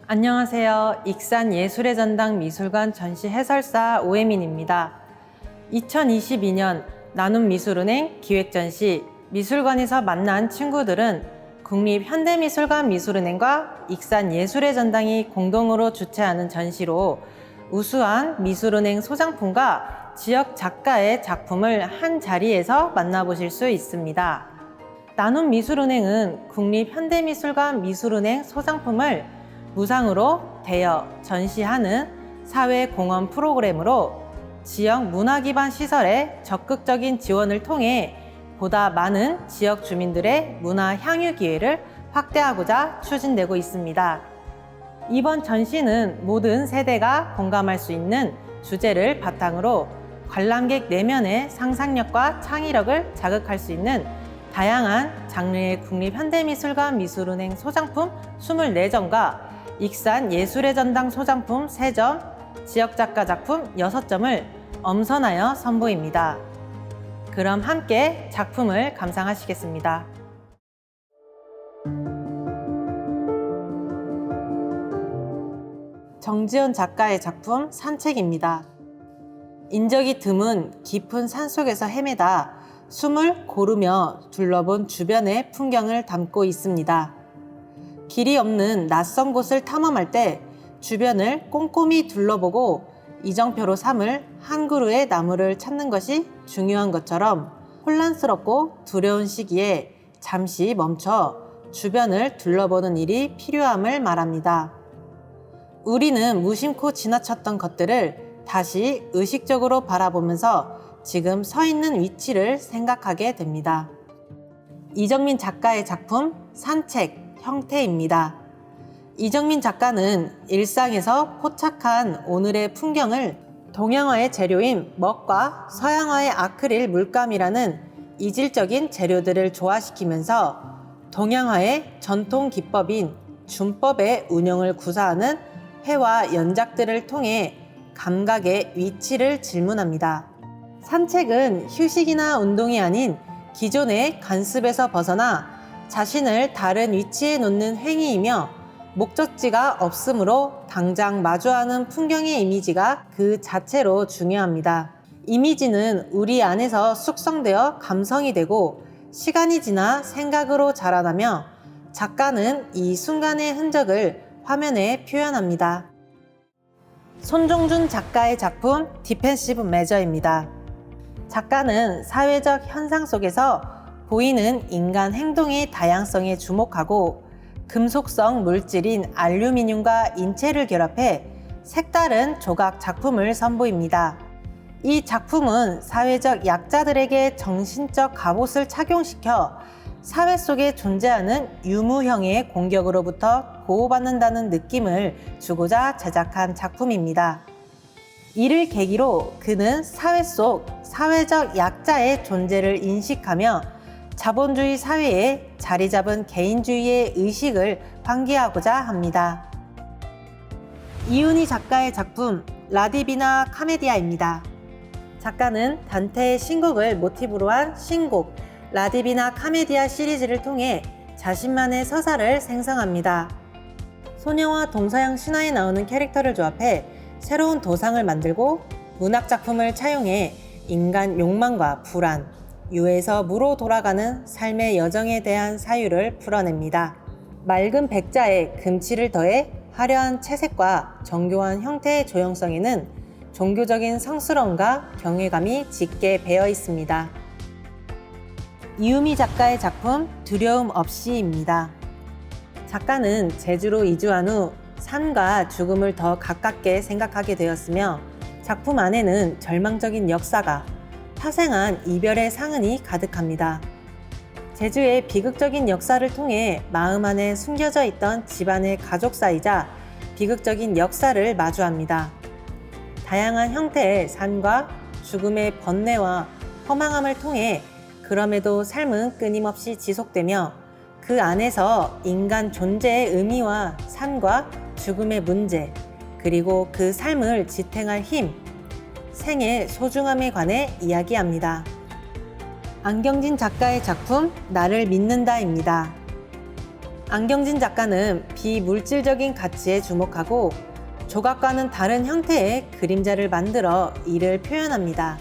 안녕하세요. 익산 예술의 전당 미술관 전시 해설사 오혜민입니다. 2022년 나눔미술은행 기획전시 미술관에서 만난 친구들은 국립현대미술관 미술은행과 익산 예술의 전당이 공동으로 주최하는 전시로 우수한 미술은행 소장품과 지역 작가의 작품을 한 자리에서 만나보실 수 있습니다. 나눔미술은행은 국립현대미술관 미술은행 소장품을 무상으로 대여, 전시하는 사회공헌 프로그램으로 지역 문화기반 시설의 적극적인 지원을 통해 보다 많은 지역 주민들의 문화 향유 기회를 확대하고자 추진되고 있습니다. 이번 전시는 모든 세대가 공감할 수 있는 주제를 바탕으로 관람객 내면의 상상력과 창의력을 자극할 수 있는 다양한 장르의 국립현대미술관 미술은행 소장품 24점과 익산 예술의 전당 소장품 3점, 지역작가 작품 6점을 엄선하여 선보입니다. 그럼 함께 작품을 감상하시겠습니다. 정지연 작가의 작품 산책입니다. 인적이 드문 깊은 산속에서 헤매다 숨을 고르며 둘러본 주변의 풍경을 담고 있습니다. 길이 없는 낯선 곳을 탐험할 때 주변을 꼼꼼히 둘러보고 이정표로 삼을 한 그루의 나무를 찾는 것이 중요한 것처럼 혼란스럽고 두려운 시기에 잠시 멈춰 주변을 둘러보는 일이 필요함을 말합니다. 우리는 무심코 지나쳤던 것들을 다시 의식적으로 바라보면서 지금 서 있는 위치를 생각하게 됩니다. 이정민 작가의 작품 산책 형태입니다. 이정민 작가는 일상에서 포착한 오늘의 풍경을 동양화의 재료인 먹과 서양화의 아크릴 물감이라는 이질적인 재료들을 조화시키면서 동양화의 전통 기법인 준법의 운영을 구사하는 회와 연작들을 통해 감각의 위치를 질문합니다. 산책은 휴식이나 운동이 아닌 기존의 관습에서 벗어나 자신을 다른 위치에 놓는 행위이며 목적지가 없으므로 당장 마주하는 풍경의 이미지가 그 자체로 중요합니다. 이미지는 우리 안에서 숙성되어 감성이 되고 시간이 지나 생각으로 자라나며 작가는 이 순간의 흔적을 화면에 표현합니다. 손종준 작가의 작품 디펜시브 메저입니다. 작가는 사회적 현상 속에서 보이는 인간 행동의 다양성에 주목하고 금속성 물질인 알루미늄과 인체를 결합해 색다른 조각 작품을 선보입니다. 이 작품은 사회적 약자들에게 정신적 갑옷을 착용시켜 사회 속에 존재하는 유무형의 공격으로부터 보호받는다는 느낌을 주고자 제작한 작품입니다. 이를 계기로 그는 사회 속 사회적 약자의 존재를 인식하며 자본주의 사회에 자리 잡은 개인주의의 의식을 환기하고자 합니다. 이윤희 작가의 작품 라디비나 카메디아입니다. 작가는 단테의 신곡을 모티브로 한 신곡 라디비나 카메디아 시리즈를 통해 자신만의 서사를 생성합니다. 소녀와 동서양 신화에 나오는 캐릭터를 조합해 새로운 도상을 만들고 문학작품을 차용해 인간 욕망과 불안, 유에서 무로 돌아가는 삶의 여정에 대한 사유를 풀어냅니다. 맑은 백자에 금치를 더해 화려한 채색과 정교한 형태의 조형성에는 종교적인 성스러움과 경외감이 짙게 배어 있습니다. 이유미 작가의 작품 두려움 없이입니다. 작가는 제주로 이주한 후 삶과 죽음을 더 가깝게 생각하게 되었으며 작품 안에는 절망적인 역사가 파생한 이별의 상흔이 가득합니다. 제주의 비극적인 역사를 통해 마음 안에 숨겨져 있던 집안의 가족사이자 비극적인 역사를 마주합니다. 다양한 형태의 삶과 죽음의 번뇌와 허망함을 통해 그럼에도 삶은 끊임없이 지속되며 그 안에서 인간 존재의 의미와 삶과 죽음의 문제, 그리고 그 삶을 지탱할 힘, 생의 소중함에 관해 이야기합니다. 안경진 작가의 작품 나를 믿는다입니다. 안경진 작가는 비물질적인 가치에 주목하고 조각과는 다른 형태의 그림자를 만들어 이를 표현합니다.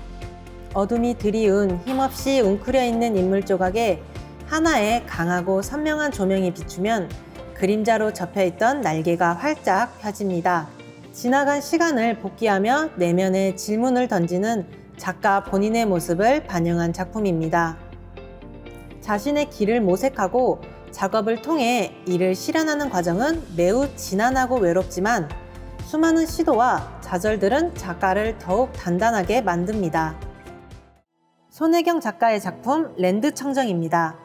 어둠이 드리운 힘없이 웅크려 있는 인물 조각에 하나의 강하고 선명한 조명이 비추면 그림자로 접혀있던 날개가 활짝 펴집니다. 지나간 시간을 복귀하며 내면에 질문을 던지는 작가 본인의 모습을 반영한 작품입니다. 자신의 길을 모색하고 작업을 통해 이를 실현하는 과정은 매우 지난하고 외롭지만 수많은 시도와 좌절들은 작가를 더욱 단단하게 만듭니다. 손혜경 작가의 작품 랜드청정입니다.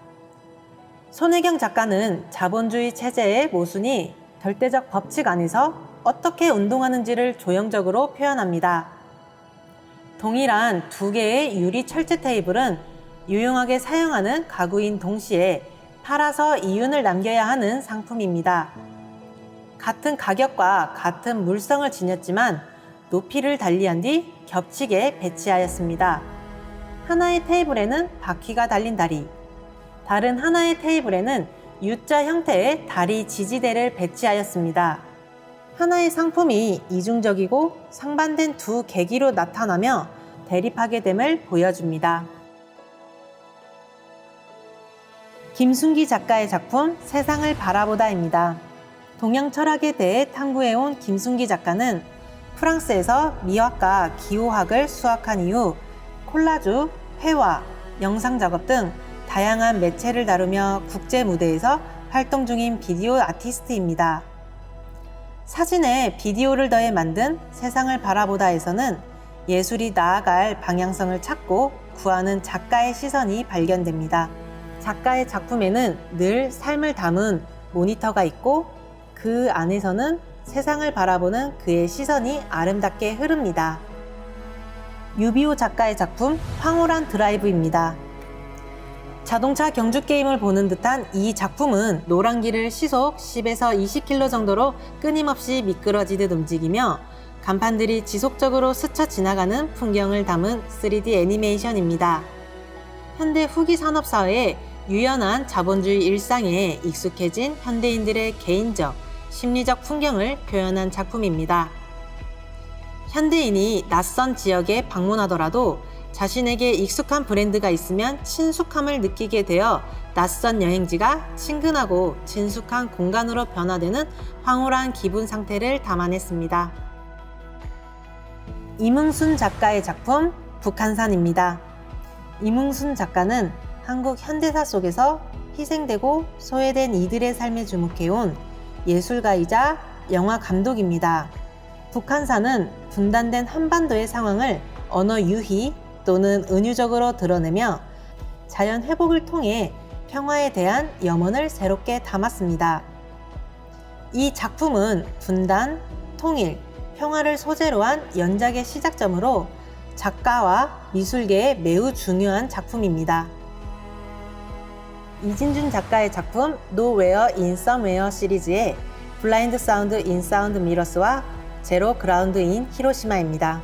손혜경 작가는 자본주의 체제의 모순이 절대적 법칙 안에서 어떻게 운동하는지를 조형적으로 표현합니다. 동일한 두 개의 유리 철제 테이블은 유용하게 사용하는 가구인 동시에 팔아서 이윤을 남겨야 하는 상품입니다. 같은 가격과 같은 물성을 지녔지만 높이를 달리한 뒤 겹치게 배치하였습니다. 하나의 테이블에는 바퀴가 달린 다리, 다른 하나의 테이블에는 U자 형태의 다리 지지대를 배치하였습니다. 하나의 상품이 이중적이고 상반된 두 계기로 나타나며 대립하게 됨을 보여줍니다. 김순기 작가의 작품 세상을 바라보다입니다. 동양 철학에 대해 탐구해온 김순기 작가는 프랑스에서 미학과 기호학을 수학한 이후 콜라주, 회화, 영상 작업 등 다양한 매체를 다루며 국제 무대에서 활동 중인 비디오 아티스트입니다. 사진에 비디오를 더해 만든 세상을 바라보다에서는 예술이 나아갈 방향성을 찾고 구하는 작가의 시선이 발견됩니다. 작가의 작품에는 늘 삶을 담은 모니터가 있고 그 안에서는 세상을 바라보는 그의 시선이 아름답게 흐릅니다. 유비오 작가의 작품 황홀한 드라이브입니다. 자동차 경주 게임을 보는 듯한 이 작품은 노란길을 시속 10에서 20km 정도로 끊임없이 미끄러지듯 움직이며 간판들이 지속적으로 스쳐 지나가는 풍경을 담은 3D 애니메이션입니다. 현대 후기 산업사회의 유연한 자본주의 일상에 익숙해진 현대인들의 개인적, 심리적 풍경을 표현한 작품입니다. 현대인이 낯선 지역에 방문하더라도 자신에게 익숙한 브랜드가 있으면 친숙함을 느끼게 되어 낯선 여행지가 친근하고 친숙한 공간으로 변화되는 황홀한 기분 상태를 담아냈습니다. 임응순 작가의 작품 북한산입니다. 임응순 작가는 한국 현대사 속에서 희생되고 소외된 이들의 삶에 주목해온 예술가이자 영화 감독입니다. 북한산은 분단된 한반도의 상황을 언어 유희 또는 은유적으로 드러내며 자연 회복을 통해 평화에 대한 염원을 새롭게 담았습니다. 이 작품은 분단, 통일, 평화를 소재로 한 연작의 시작점으로 작가와 미술계에 매우 중요한 작품입니다. 이진준 작가의 작품 Nowhere in Somewhere 시리즈의 블라인드 사운드 인 사운드 미러스와 제로 그라운드 인 히로시마입니다.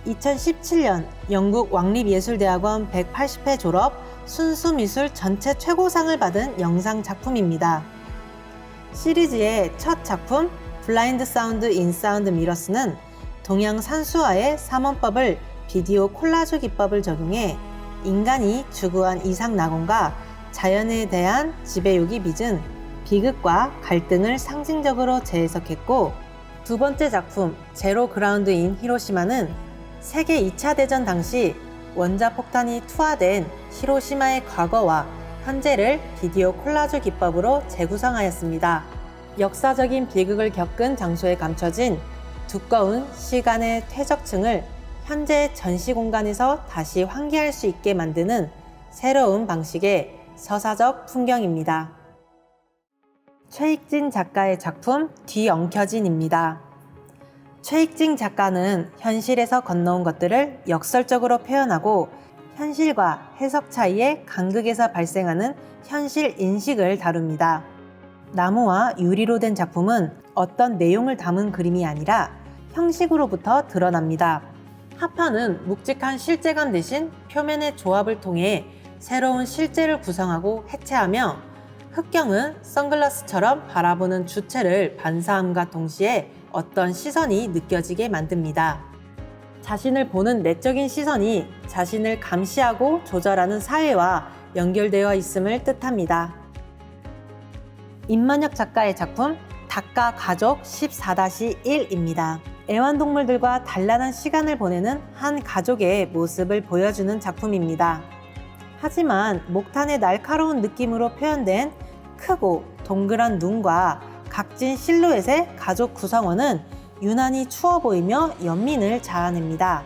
2017년 영국 왕립예술대학원 180회 졸업 순수미술 전체 최고상을 받은 영상 작품입니다. 시리즈의 첫 작품 블라인드 사운드 인 사운드 미러스는 동양 산수화의 삼원법을 비디오 콜라주 기법을 적용해 인간이 추구한 이상 낙원과 자연에 대한 지배욕이 빚은 비극과 갈등을 상징적으로 재해석했고, 두 번째 작품 제로 그라운드 인 히로시마는 세계 2차 대전 당시 원자폭탄이 투하된 히로시마의 과거와 현재를 비디오 콜라주 기법으로 재구성하였습니다. 역사적인 비극을 겪은 장소에 감춰진 두꺼운 시간의 퇴적층을 현재 전시 공간에서 다시 환기할 수 있게 만드는 새로운 방식의 서사적 풍경입니다. 최익진 작가의 작품 뒤엉켜진입니다. 최익진 작가는 현실에서 건너온 것들을 역설적으로 표현하고 현실과 해석 차이의 간극에서 발생하는 현실 인식을 다룹니다. 나무와 유리로 된 작품은 어떤 내용을 담은 그림이 아니라 형식으로부터 드러납니다. 합판은 묵직한 실제감 대신 표면의 조합을 통해 새로운 실제를 구성하고 해체하며 흑경은 선글라스처럼 바라보는 주체를 반사함과 동시에 어떤 시선이 느껴지게 만듭니다. 자신을 보는 내적인 시선이 자신을 감시하고 조절하는 사회와 연결되어 있음을 뜻합니다. 임만혁 작가의 작품 닭과 가족 14-1입니다. 애완동물들과 단란한 시간을 보내는 한 가족의 모습을 보여주는 작품입니다. 하지만 목탄의 날카로운 느낌으로 표현된 크고 동그란 눈과 각진 실루엣의 가족 구성원은 유난히 추워 보이며 연민을 자아냅니다.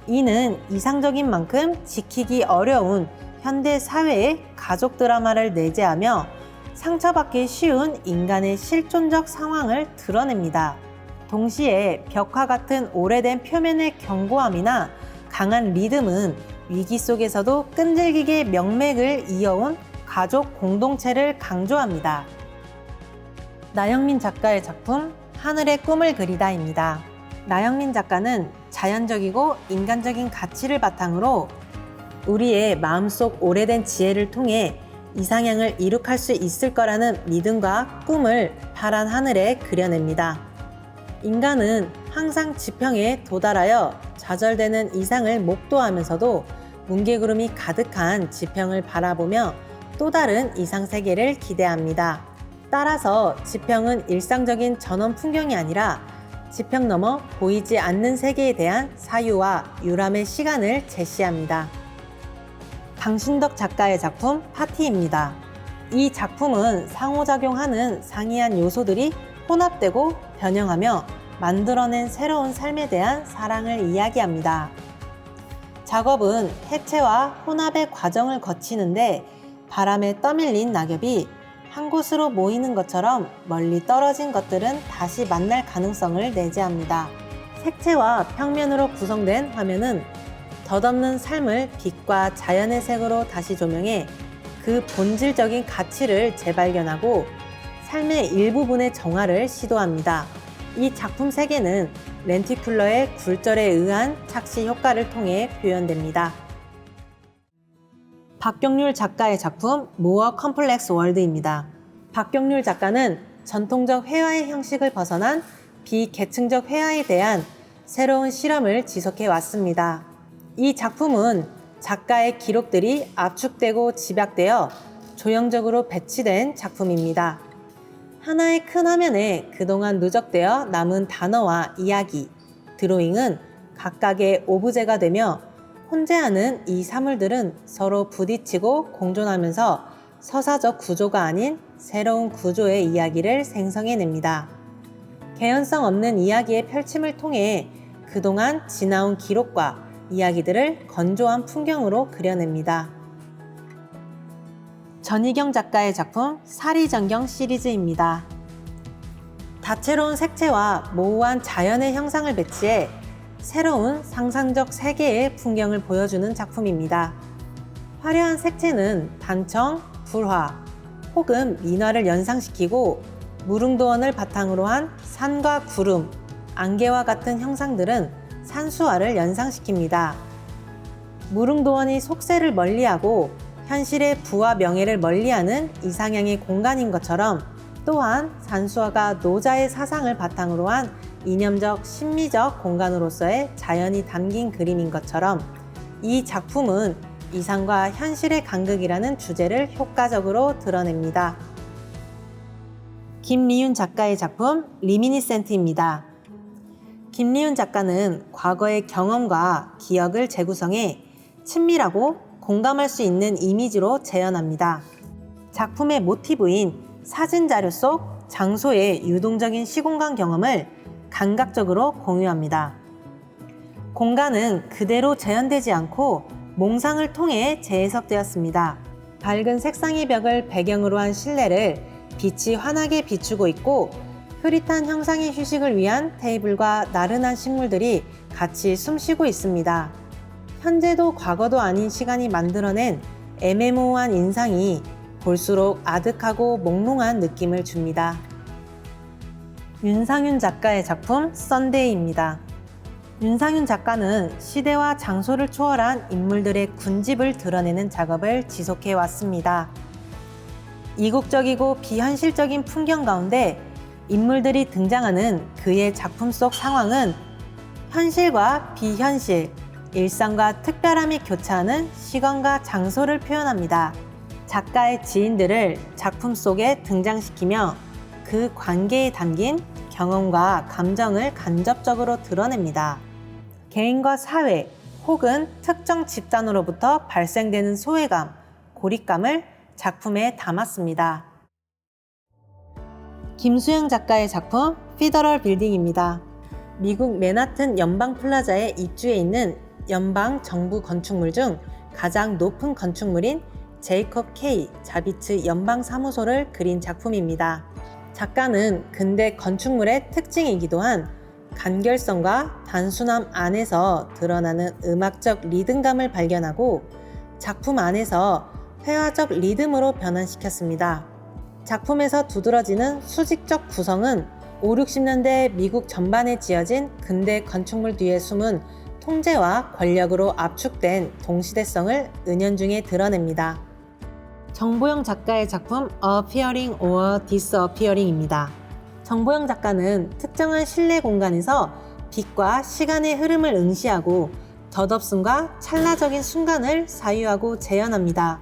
이는 이상적인 만큼 지키기 어려운 현대 사회의 가족 드라마를 내재하며 상처받기 쉬운 인간의 실존적 상황을 드러냅니다. 동시에 벽화 같은 오래된 표면의 견고함이나 강한 리듬은 위기 속에서도 끈질기게 명맥을 이어온 가족 공동체를 강조합니다. 나영민 작가의 작품 하늘의 꿈을 그리다입니다. 나영민 작가는 자연적이고 인간적인 가치를 바탕으로 우리의 마음속 오래된 지혜를 통해 이상향을 이룩할 수 있을 거라는 믿음과 꿈을 파란 하늘에 그려냅니다. 인간은 항상 지평에 도달하여 좌절되는 이상을 목도하면서도 뭉게구름이 가득한 지평을 바라보며 또 다른 이상 세계를 기대합니다. 따라서 지평은 일상적인 전원 풍경이 아니라 지평 너머 보이지 않는 세계에 대한 사유와 유람의 시간을 제시합니다. 강신덕 작가의 작품 파티입니다. 이 작품은 상호작용하는 상이한 요소들이 혼합되고 변형하며 만들어낸 새로운 삶에 대한 사랑을 이야기합니다. 작업은 해체와 혼합의 과정을 거치는데 바람에 떠밀린 낙엽이 한 곳으로 모이는 것처럼 멀리 떨어진 것들은 다시 만날 가능성을 내재합니다. 색채와 평면으로 구성된 화면은 덧없는 삶을 빛과 자연의 색으로 다시 조명해 그 본질적인 가치를 재발견하고 삶의 일부분의 정화를 시도합니다. 이 작품 세계는 렌티큘러의 굴절에 의한 착시 효과를 통해 표현됩니다. 박경률 작가의 작품 모어 컴플렉스 월드입니다. 박경률 작가는 전통적 회화의 형식을 벗어난 비계층적 회화에 대한 새로운 실험을 지속해 왔습니다. 이 작품은 작가의 기록들이 압축되고 집약되어 조형적으로 배치된 작품입니다. 하나의 큰 화면에 그동안 누적되어 남은 단어와 이야기, 드로잉은 각각의 오브제가 되며 혼재하는 이 사물들은 서로 부딪히고 공존하면서 서사적 구조가 아닌 새로운 구조의 이야기를 생성해냅니다. 개연성 없는 이야기의 펼침을 통해 그동안 지나온 기록과 이야기들을 건조한 풍경으로 그려냅니다. 전희경 작가의 작품 사리전경 시리즈입니다. 다채로운 색채와 모호한 자연의 형상을 배치해 새로운 상상적 세계의 풍경을 보여주는 작품입니다. 화려한 색채는 단청, 불화 혹은 민화를 연상시키고 무릉도원을 바탕으로 한 산과 구름, 안개와 같은 형상들은 산수화를 연상시킵니다. 무릉도원이 속세를 멀리하고 현실의 부와 명예를 멀리하는 이상향의 공간인 것처럼 또한 산수화가 노자의 사상을 바탕으로 한 이념적, 심미적 공간으로서의 자연이 담긴 그림인 것처럼 이 작품은 이상과 현실의 간극이라는 주제를 효과적으로 드러냅니다. 김리윤 작가의 작품 리미니센트입니다. 김리윤 작가는 과거의 경험과 기억을 재구성해 친밀하고 공감할 수 있는 이미지로 재현합니다. 작품의 모티브인 사진 자료 속 장소의 유동적인 시공간 경험을 감각적으로 공유합니다. 공간은 그대로 재현되지 않고 몽상을 통해 재해석되었습니다. 밝은 색상의 벽을 배경으로 한 실내를 빛이 환하게 비추고 있고 흐릿한 형상의 휴식을 위한 테이블과 나른한 식물들이 같이 숨쉬고 있습니다. 현재도 과거도 아닌 시간이 만들어낸 애매모호한 인상이 볼수록 아득하고 몽롱한 느낌을 줍니다. 윤상윤 작가의 작품 썬데이입니다. 윤상윤 작가는 시대와 장소를 초월한 인물들의 군집을 드러내는 작업을 지속해 왔습니다. 이국적이고 비현실적인 풍경 가운데 인물들이 등장하는 그의 작품 속 상황은 현실과 비현실, 일상과 특별함이 교차하는 시간과 장소를 표현합니다. 작가의 지인들을 작품 속에 등장시키며 그 관계에 담긴 경험과 감정을 간접적으로 드러냅니다. 개인과 사회 혹은 특정 집단으로부터 발생되는 소외감, 고립감을 작품에 담았습니다. 김수영 작가의 작품 피더럴 빌딩입니다. 미국 맨하튼 연방 플라자에 입주해 있는 연방 정부 건축물 중 가장 높은 건축물인 제이콥 K 자비츠 연방 사무소를 그린 작품입니다. 작가는 근대 건축물의 특징이기도 한 간결성과 단순함 안에서 드러나는 음악적 리듬감을 발견하고 작품 안에서 회화적 리듬으로 변환시켰습니다. 작품에서 두드러지는 수직적 구성은 5, 60년대 미국 전반에 지어진 근대 건축물 뒤에 숨은 통제와 권력으로 압축된 동시대성을 은연중에 드러냅니다. 정보영 작가의 작품 Appearing or Disappearing입니다. 정보영 작가는 특정한 실내 공간에서 빛과 시간의 흐름을 응시하고 덧없음과 찰나적인 순간을 사유하고 재현합니다.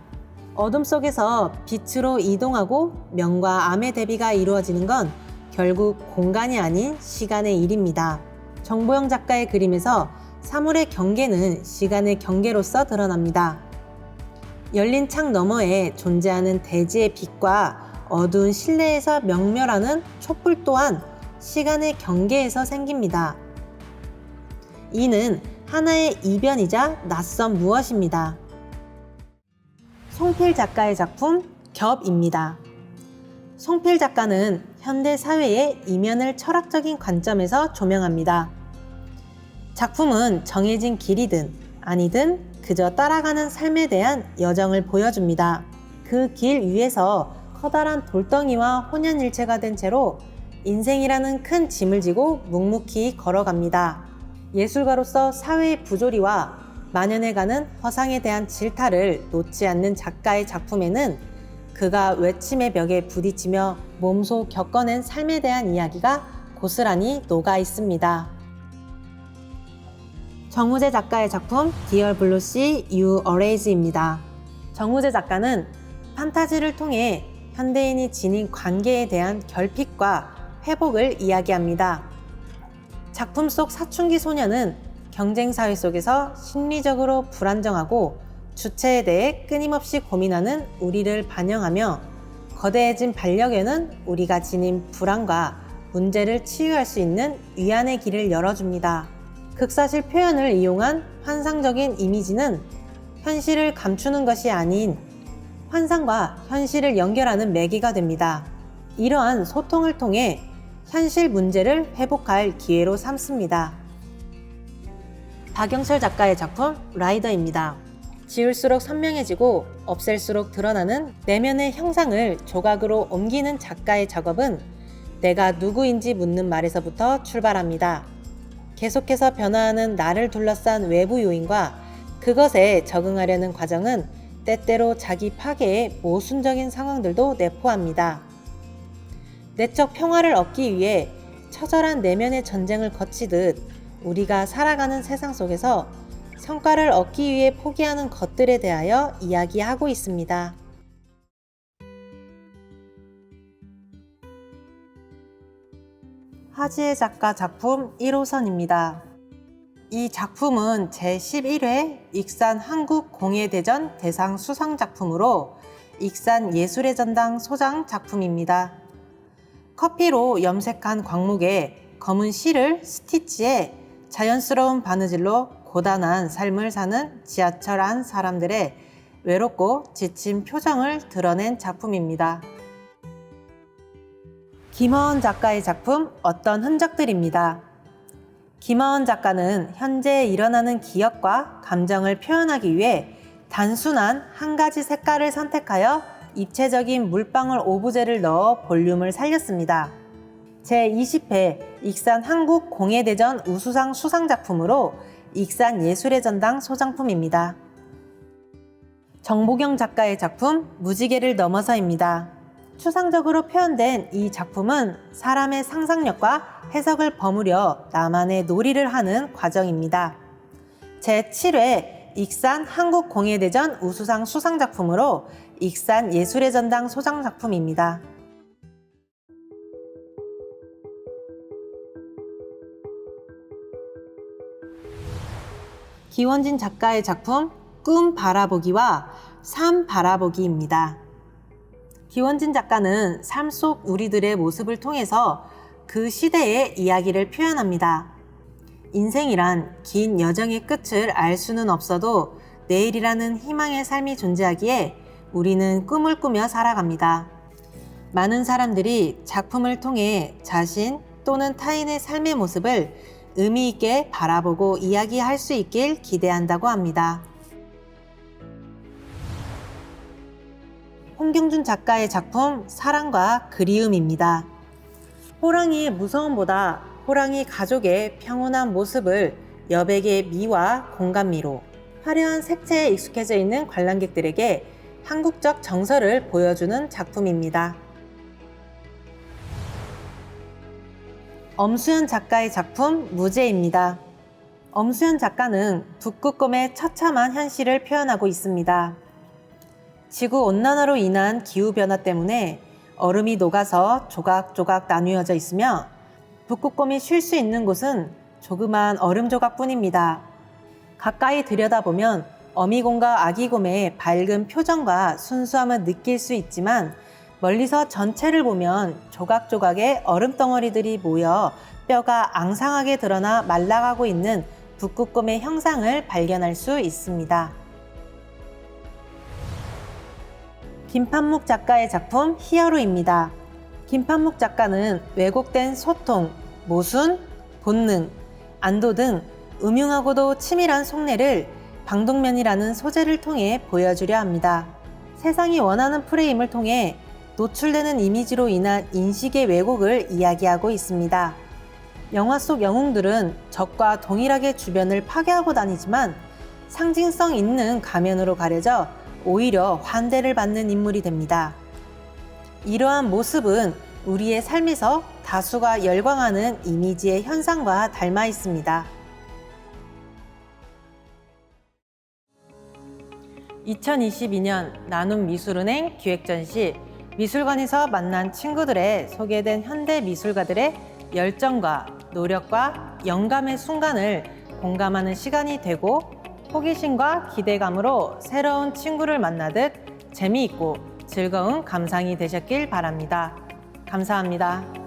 어둠 속에서 빛으로 이동하고 명과 암의 대비가 이루어지는 건 결국 공간이 아닌 시간의 일입니다. 정보영 작가의 그림에서 사물의 경계는 시간의 경계로서 드러납니다. 열린 창 너머에 존재하는 대지의 빛과 어두운 실내에서 명멸하는 촛불 또한 시간의 경계에서 생깁니다. 이는 하나의 이변이자 낯선 무엇입니다. 송필 작가의 작품 겹입니다. 송필 작가는 현대 사회의 이면을 철학적인 관점에서 조명합니다. 작품은 정해진 길이든 아니든 그저 따라가는 삶에 대한 여정을 보여줍니다. 그 길 위에서 커다란 돌덩이와 혼연일체가 된 채로 인생이라는 큰 짐을 지고 묵묵히 걸어갑니다. 예술가로서 사회의 부조리와 만연해가는 허상에 대한 질타를 놓지 않는 작가의 작품에는 그가 외침의 벽에 부딪히며 몸소 겪어낸 삶에 대한 이야기가 고스란히 녹아 있습니다. 정우재 작가의 작품 Dear Blue Sea, You Erase입니다. 정우재 작가는 판타지를 통해 현대인이 지닌 관계에 대한 결핍과 회복을 이야기합니다. 작품 속 사춘기 소녀는 경쟁사회 속에서 심리적으로 불안정하고 주체에 대해 끊임없이 고민하는 우리를 반영하며 거대해진 반려견은 우리가 지닌 불안과 문제를 치유할 수 있는 위안의 길을 열어줍니다. 극사실 표현을 이용한 환상적인 이미지는 현실을 감추는 것이 아닌 환상과 현실을 연결하는 매개가 됩니다. 이러한 소통을 통해 현실 문제를 회복할 기회로 삼습니다. 박영철 작가의 작품 라이더입니다. 지울수록 선명해지고 없앨수록 드러나는 내면의 형상을 조각으로 옮기는 작가의 작업은 내가 누구인지 묻는 말에서부터 출발합니다. 계속해서 변화하는 나를 둘러싼 외부 요인과 그것에 적응하려는 과정은 때때로 자기 파괴의 모순적인 상황들도 내포합니다. 내적 평화를 얻기 위해 처절한 내면의 전쟁을 거치듯 우리가 살아가는 세상 속에서 성과를 얻기 위해 포기하는 것들에 대하여 이야기하고 있습니다. 하지혜 작가 작품 1호선입니다. 이 작품은 제11회 익산 한국공예대전 대상 수상 작품으로 익산 예술의 전당 소장 작품입니다. 커피로 염색한 광목에 검은 실을 스티치해 자연스러운 바느질로 고단한 삶을 사는 지하철 안 사람들의 외롭고 지친 표정을 드러낸 작품입니다. 김허원 작가의 작품 어떤 흔적들입니다. 김허원 작가는 현재 일어나는 기억과 감정을 표현하기 위해 단순한 한 가지 색깔을 선택하여 입체적인 물방울 오브제를 넣어 볼륨을 살렸습니다. 제20회 익산 한국공예대전 우수상 수상작품으로 익산 예술의 전당 소장품입니다. 정보경 작가의 작품 무지개를 넘어서입니다. 추상적으로 표현된 이 작품은 사람의 상상력과 해석을 버무려 나만의 놀이를 하는 과정입니다. 제7회 익산 한국공예대전 우수상 수상작품으로 익산 예술의 전당 소장작품입니다. 기원진 작가의 작품 꿈 바라보기와 삶 바라보기입니다. 기원진 작가는 삶 속 우리들의 모습을 통해서 그 시대의 이야기를 표현합니다. 인생이란 긴 여정의 끝을 알 수는 없어도 내일이라는 희망의 삶이 존재하기에 우리는 꿈을 꾸며 살아갑니다. 많은 사람들이 작품을 통해 자신 또는 타인의 삶의 모습을 의미 있게 바라보고 이야기할 수 있길 기대한다고 합니다. 홍경준 작가의 작품 사랑과 그리움입니다. 호랑이의 무서움보다 호랑이 가족의 평온한 모습을 여백의 미와 공감미로 화려한 색채에 익숙해져 있는 관람객들에게 한국적 정서를 보여주는 작품입니다. 엄수연 작가의 작품 무제입니다. 엄수연 작가는 북극곰의 처참한 현실을 표현하고 있습니다. 지구온난화로 인한 기후변화 때문에 얼음이 녹아서 조각조각 나뉘어져 있으며 북극곰이 쉴 수 있는 곳은 조그만 얼음 조각뿐입니다. 가까이 들여다보면 어미곰과 아기곰의 밝은 표정과 순수함을 느낄 수 있지만 멀리서 전체를 보면 조각조각의 얼음 덩어리들이 모여 뼈가 앙상하게 드러나 말라가고 있는 북극곰의 형상을 발견할 수 있습니다. 김판묵 작가의 작품 히어로입니다. 김판묵 작가는 왜곡된 소통, 모순, 본능, 안도 등 음흉하고도 치밀한 속내를 방독면이라는 소재를 통해 보여주려 합니다. 세상이 원하는 프레임을 통해 노출되는 이미지로 인한 인식의 왜곡을 이야기하고 있습니다. 영화 속 영웅들은 적과 동일하게 주변을 파괴하고 다니지만 상징성 있는 가면으로 가려져 오히려 환대를 받는 인물이 됩니다. 이러한 모습은 우리의 삶에서 다수가 열광하는 이미지의 현상과 닮아 있습니다. 2022년 나눔 미술은행 기획전시 미술관에서 만난 친구들의 소개된 현대 미술가들의 열정과 노력과 영감의 순간을 공감하는 시간이 되고 호기심과 기대감으로 새로운 친구를 만나듯 재미있고 즐거운 감상이 되셨길 바랍니다. 감사합니다.